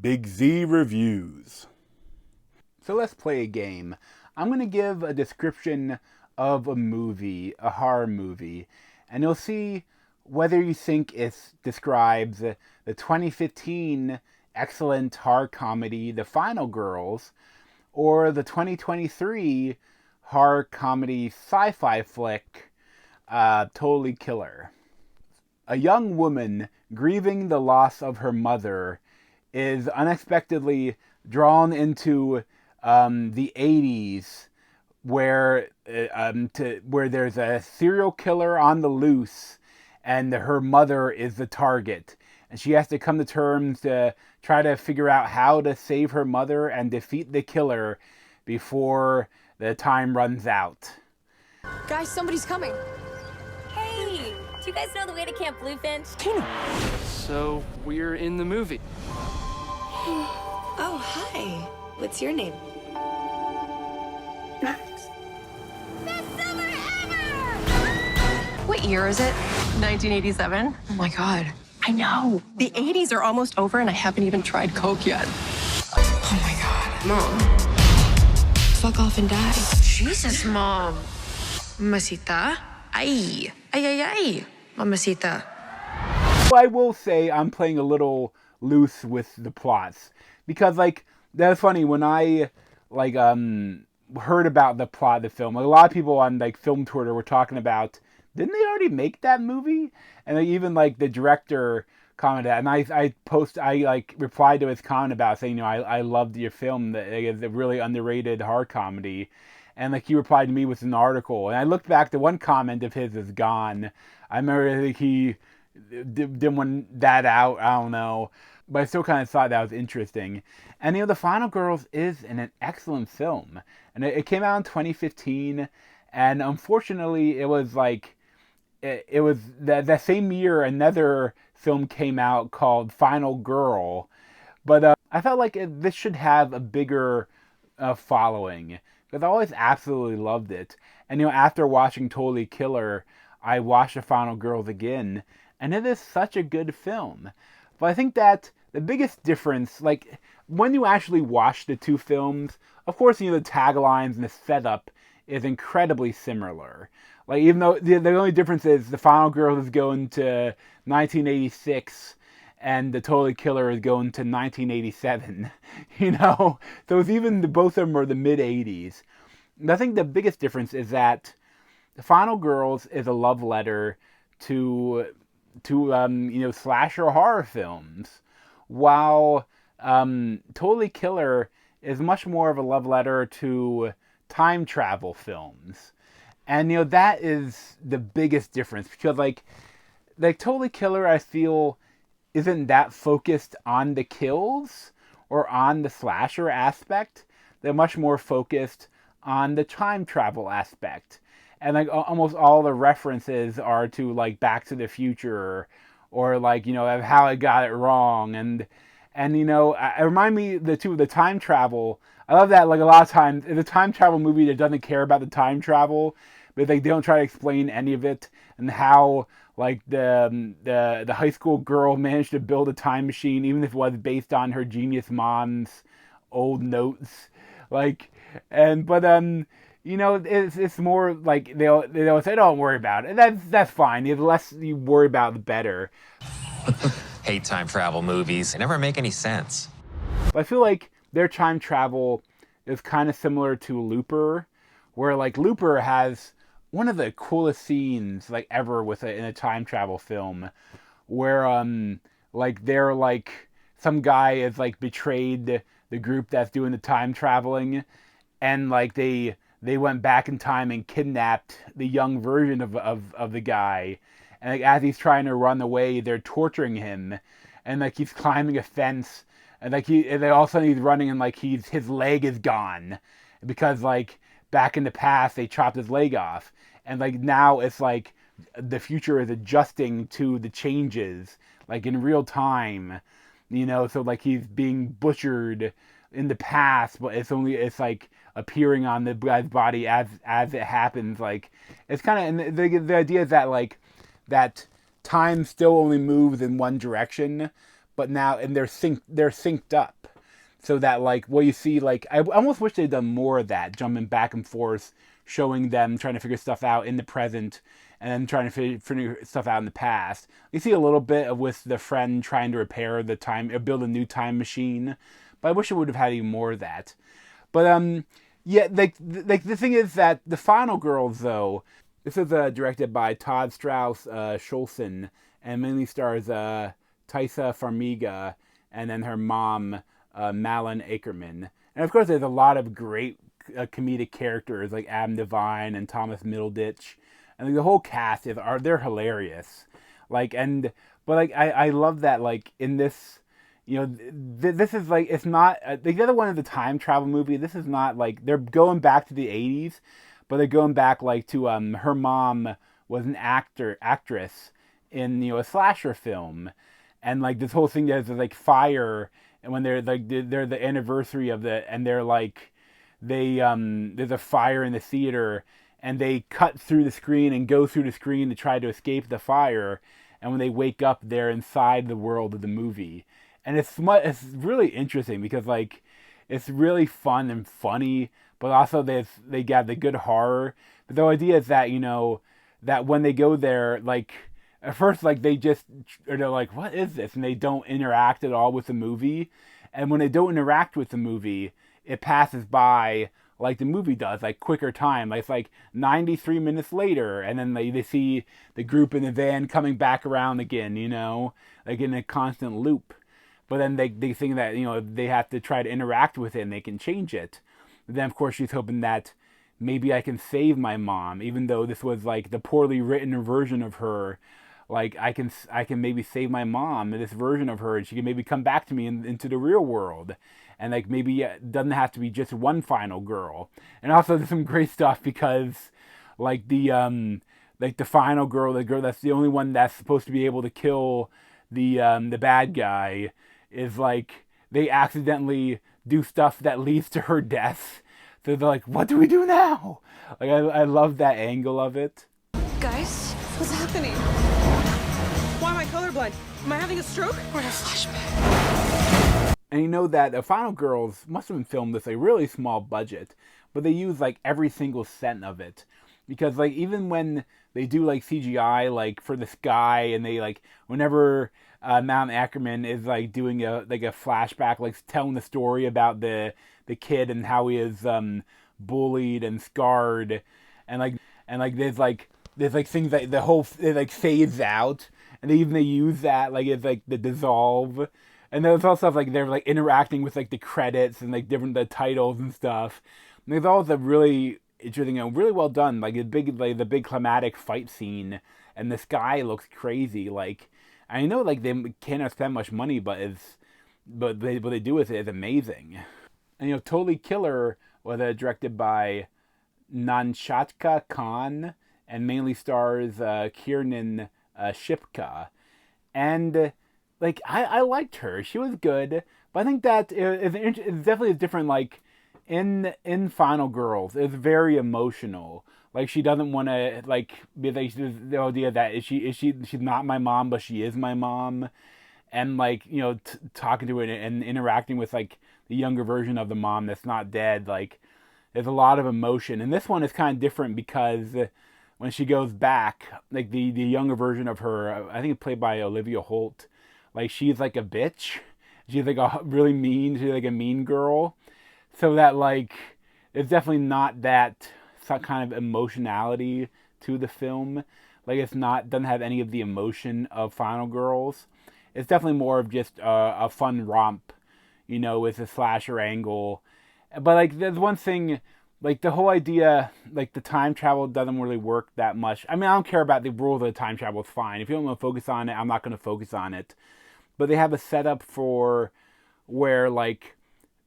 Big Z Reviews. So let's play a game. I'm going to give a description of a movie, a horror movie, and you'll see whether you think it describes the 2015 excellent horror comedy, The Final Girls, or the 2023 horror comedy sci-fi flick, Totally Killer. A young woman grieving the loss of her mother is unexpectedly drawn into the 80s, where there's a serial killer on the loose, and her mother is the target, and she has to come to terms to try to figure out how to save her mother and defeat the killer before the time runs out. Guys, somebody's coming. Hey, do you guys know the way to Camp Bluefinch? Tina! So, we're in the movie. Oh, hi. What's your name? Max. Best summer ever! What year is it? 1987? Oh my god. I know. The 80s are almost over and I haven't even tried Coke yet. Oh my god. Mom. Fuck off and die. Jesus, Mom. Mamacita? Ay. Ay, ay, ay. Mamacita. Well, I will say I'm playing a little loose with the plots, because that's funny. When I heard about the plot of the film, a lot of people on film Twitter were talking about, didn't they already make that movie? And even the director commented, and I replied to his comment about saying, I loved your film, that it's a really underrated horror comedy. And he replied to me with an article, and I looked back, the one comment of his is gone. I remember he didn't want that out, I don't know, but I still kind of thought that was interesting. And The Final Girls is an excellent film, and it came out in 2015, and unfortunately it was it was that same year another film came out called Final Girl, but I felt this should have a bigger following, because I always absolutely loved it. And after watching Totally Killer, I watched The Final Girls again, and it is such a good film. But I think that the biggest difference, when you actually watch the two films, of course, the taglines and the setup is incredibly similar. Even though the only difference is The Final Girls is going to 1986, and The Totally Killer is going to 1987, So it's even, both of them are the mid-80s. And I think the biggest difference is that The Final Girls is a love letter to slasher horror films, while Totally Killer is much more of a love letter to time travel films. And that is the biggest difference, because Totally Killer, I feel, isn't that focused on the kills or on the slasher aspect. They're much more focused on the time travel aspect. And almost all the references are to Back to the Future, or of how I got it wrong. And it remind me the time travel. I love that a lot of times it's a time travel movie that doesn't care about the time travel, but they don't try to explain any of it, and how the high school girl managed to build a time machine, even if it was based on her genius mom's old notes. It's more they'll say, don't worry about it. That's fine. The less you worry about, the better. Hate time travel movies. They never make any sense. But I feel their time travel is kind of similar to Looper, where Looper has one of the coolest scenes ever in a time travel film, where they're some guy is betrayed the group that's doing the time traveling, and they went back in time and kidnapped the young version of the guy, and as he's trying to run away, they're torturing him, and he's climbing a fence, and then all of a sudden he's running, and his leg is gone, because back in the past they chopped his leg off, and now it's the future is adjusting to the changes in real time, so he's being butchered in the past, but it's appearing on the guy's body as it happens. It's kind of, and the idea is that that time still only moves in one direction, but now and they're synced up, so that like you see like I almost wish they'd done more of that, jumping back and forth, showing them trying to figure stuff out in the present and then trying to figure stuff out in the past. You see a little bit of with the friend trying to repair the time or build a new time machine, but I wish it would have had even more of that. But yeah, like the thing is that the Final Girls though, this is directed by Todd Strauss-Schulson and mainly stars Taissa Farmiga and then her mom Malin Akerman. And of course, there's a lot of great comedic characters like Adam Devine and Thomas Middleditch, and like, the whole cast they're hilarious. Like I love that like in this, this is like it's not like the other one is a time travel movie. This is not like they're going back to the 80s, but they're going back like to her mom was an actress in a slasher film, and like this whole thing there's like fire, and when they're the anniversary of and they're like there's a fire in the theater, and they cut through the screen and go through the screen to try to escape the fire, and when they wake up they're inside the world of the movie, and it's really interesting because like it's really fun and funny, but also they got the good horror. But the idea is that that when they go there, like at first like they're like, what is this, and they don't interact at all with the movie, and when they don't interact with the movie, it passes by like the movie does, like quicker time. Like it's like 93 minutes later, and then they see the group in the van coming back around again, like in a constant loop. But then they think that, they have to try to interact with it and they can change it. But then, of course, she's hoping that maybe I can save my mom, even though this was like the poorly written version of her. Like I can maybe save my mom in this version of her, and she can maybe come back to me into the real world. And like maybe it doesn't have to be just one final girl. And also there's some great stuff because like the final girl, the girl that's the only one that's supposed to be able to kill the bad guy, is like they accidentally do stuff that leads to her death. So they're like, what do we do now? Like I love that angle of it. Guys, what's happening? Why am I colorblind? Am I having a stroke? We're in a flashback. And that the Final Girls must have been filmed with a really small budget, but they use like every single cent of it. Because like even when they do like CGI like for the sky, and they like whenever Mount Ackerman is like doing a flashback, like telling the story about the kid and how he is bullied and scarred, and there's things that it like fades out, and they use that like it's like the dissolve. And there's also stuff like they're like interacting with like the credits and like the titles and stuff. And there's also really interesting and really well done, like the big climatic fight scene, and the sky looks crazy. Like I know like they cannot spend much money, but what they do with it is amazing. And Totally Killer was directed by Nanshatka Khan and mainly stars Kiernan Shipka, and like I liked her. She was good, but I think that it's definitely different. Like in Final Girls, it's very emotional. Like she doesn't want to like be like the idea that she's not my mom, but she is my mom, and like talking to it and interacting with like the younger version of the mom that's not dead. Like there's a lot of emotion, and this one is kind of different because when she goes back, like the younger version of her, I think it's played by Olivia Holt. Like she's like a bitch. She's like a really mean. She's like a mean girl. So that like it's definitely not that kind of emotionality to the film. Like doesn't have any of the emotion of Final Girls. It's definitely more of just a fun romp, with a slasher angle. But like there's one thing, like the whole idea, like the time travel doesn't really work that much. I mean, I don't care about the rules of the time travel. It's fine. If you don't want to focus on it, I'm not going to focus on it. But they have a setup for where like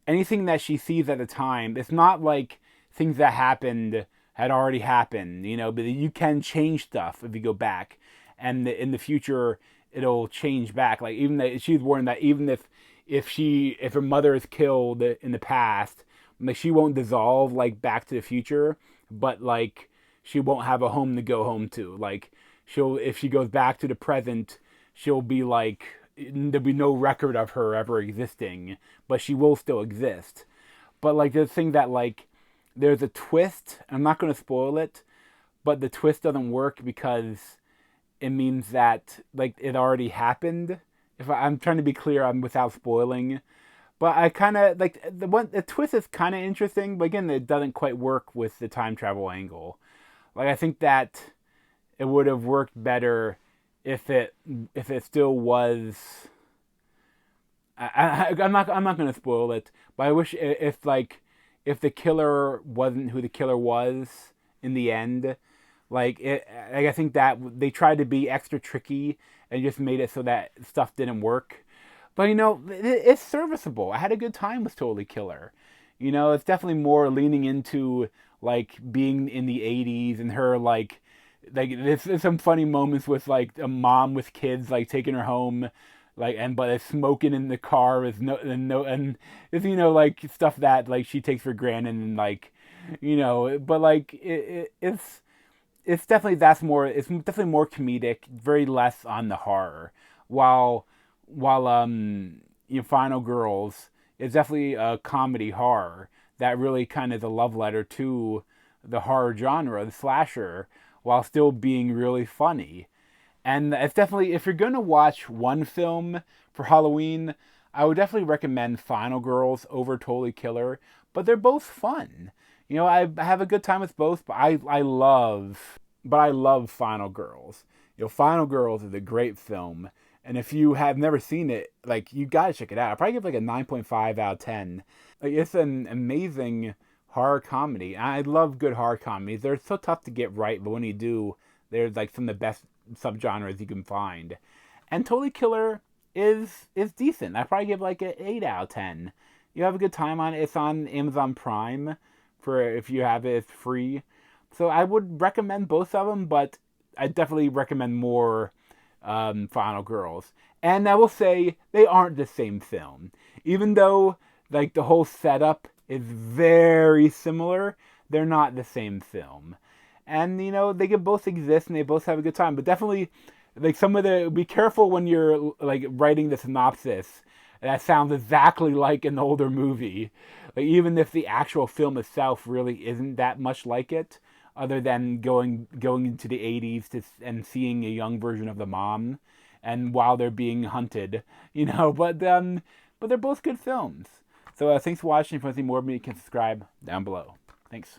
anything that she sees at the time, it's not like things that happened had already happened, but you can change stuff if you go back, and in the future it'll change back. Like even that she's warned that even if her mother is killed in the past, like she won't dissolve like Back to the Future, but like she won't have a home to go home to. Like if she goes back to the present, she'll be like there'll be no record of her ever existing, but she will still exist. But like the thing that like there's a twist. I'm not going to spoil it, but the twist doesn't work because it means that like it already happened. I'm trying to be clear, I'm without spoiling. But I kind of like the twist is kind of interesting, but again, it doesn't quite work with the time travel angle. Like I think that it would have worked better if it still was. I'm not going to spoil it, but I wish if the killer wasn't who the killer was in the end, I think that they tried to be extra tricky and just made it so that stuff didn't work. But it's serviceable. I had a good time with Totally Killer. It's definitely more leaning into like being in the '80s and her like there's some funny moments with like a mom with kids like taking her home, but it's smoking in the car is and it's like stuff that like she takes for granted and but like it's definitely it's definitely more comedic, very less on the horror. While Final Girls is definitely a comedy horror that really kind of is a love letter to the horror genre, the slasher, while still being really funny. And it's definitely, if you're going to watch one film for Halloween, I would definitely recommend Final Girls over Totally Killer, but they're both fun. I have a good time with both, but I love Final Girls. Final Girls is a great film, and if you have never seen it, like, you gotta check it out. I'd probably give it like a 9.5 out of 10. Like, it's an amazing horror comedy. I love good horror comedies. They're so tough to get right, but when you do, they're like some of the best subgenres you can find. And Totally Killer is decent. I'd probably give like an 8 out of 10. You have a good time on it. It's on Amazon Prime for if you have it, it's free. So I would recommend both of them, but I definitely recommend more Final Girls. And I will say they aren't the same film. Even though like the whole setup is very similar, they're not the same film. And they can both exist and they both have a good time. But definitely, like be careful when you're like writing the synopsis. That sounds exactly like an older movie. Like even if the actual film itself really isn't that much like it, other than going into the '80s and seeing a young version of the mom, and while they're being hunted, But they're both good films. So thanks for watching. If you want to see more of me, you can subscribe down below. Thanks.